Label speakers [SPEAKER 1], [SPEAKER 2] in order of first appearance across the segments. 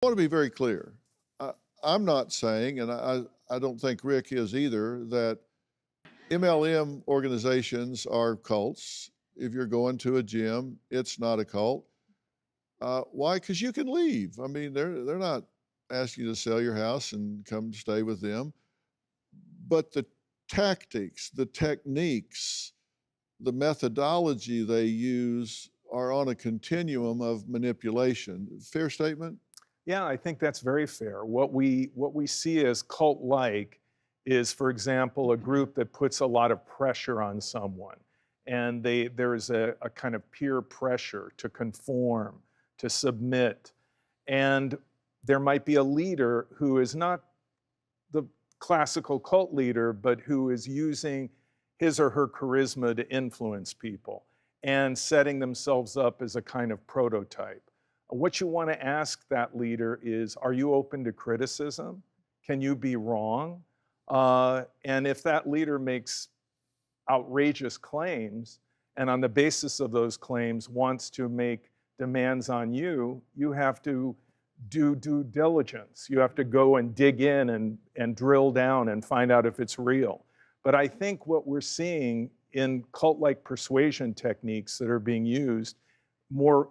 [SPEAKER 1] I want to be very clear. I'm not saying, and I don't think Rick is either, that MLM organizations are cults. If you're going to a gym, it's not a cult. Why? Because you can leave. I mean, they're not asking you to sell your house and come stay with them. But the tactics, the techniques, the methodology they use are on a continuum of manipulation. Fair statement?
[SPEAKER 2] Yeah, I think that's very fair. What we see as cult-like is, for example, a group that puts a lot of pressure on someone, and there is a kind of peer pressure to conform, to submit, and there might be a leader who is not the classical cult leader, but who is using his or her charisma to influence people and setting themselves up as a kind of prototype. What you want to ask that leader is, are you open to criticism? Can you be wrong? And if that leader makes outrageous claims, and on the basis of those claims wants to make demands on you, you have to do due diligence. You have to go and dig in and drill down and find out if it's real. But I think what we're seeing in cult-like persuasion techniques that are being used more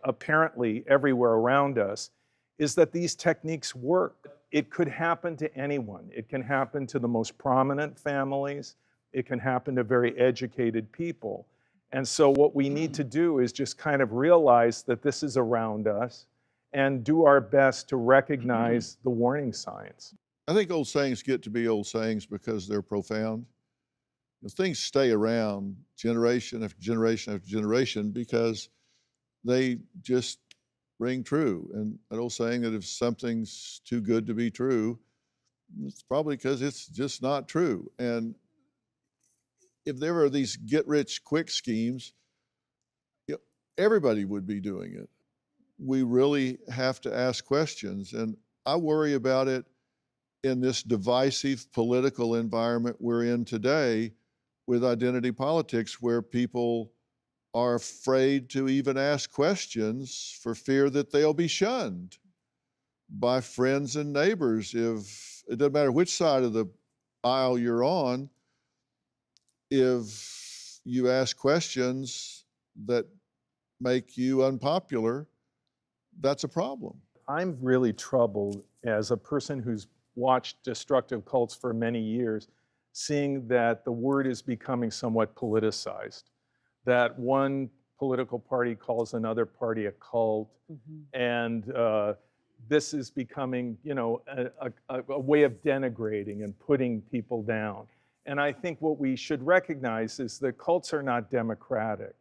[SPEAKER 2] apparently everywhere around us is that these techniques work. It could happen to anyone. It can happen to the most prominent families. It can happen to very educated people. And so what we need to do is just kind of realize that this is around us and do our best to recognize the warning signs.
[SPEAKER 1] I think old sayings get to be old sayings because they're profound. Things stay around generation after generation after generation because they just ring true. And an old saying that if something's too good to be true, it's probably because it's just not true. And if there were these get-rich-quick schemes, everybody would be doing it. We really have to ask questions. And I worry about it in this divisive political environment we're in today with identity politics, where people are afraid to even ask questions for fear that they'll be shunned by friends and neighbors. If it doesn't matter which side of the aisle you're on, if you ask questions that make you unpopular, that's a problem.
[SPEAKER 2] I'm really troubled as a person who's watched destructive cults for many years, seeing that the word is becoming somewhat politicized, that one political party calls another party a cult, and this is becoming, a way of denigrating and putting people down. And I think what we should recognize is that cults are not democratic.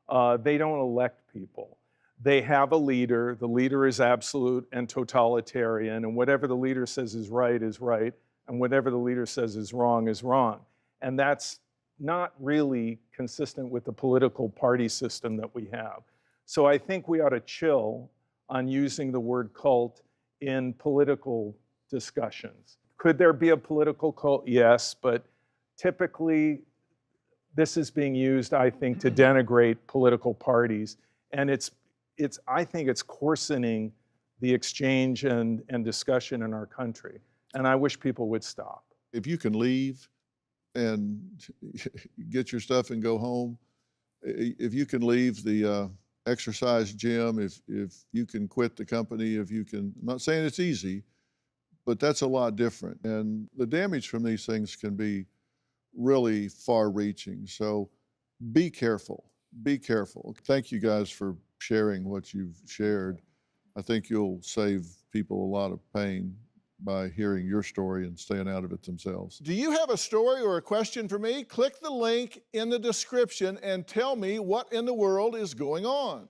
[SPEAKER 2] They don't elect people. They have a leader. The leader is absolute and totalitarian, and whatever the leader says is right, and whatever the leader says is wrong. And that's not really consistent with the political party system that we have. So I think we ought to chill on using the word cult in political discussions. Could there be a political cult? Yes, but typically this is being used, I think, to denigrate political parties. And I think it's coarsening the exchange and discussion in our country. And I wish people would stop.
[SPEAKER 1] If you can leave and get your stuff and go home, if you can leave the exercise gym, if you can quit the company, if you can, I'm not saying it's easy, but that's a lot different. And the damage from these things can be really far-reaching. So be careful, be careful. Thank you guys for sharing what you've shared. I think you'll save people a lot of pain by hearing your story and staying out of it themselves. Do you have a story or a question for me? Click the link in the description and tell me what in the world is going on.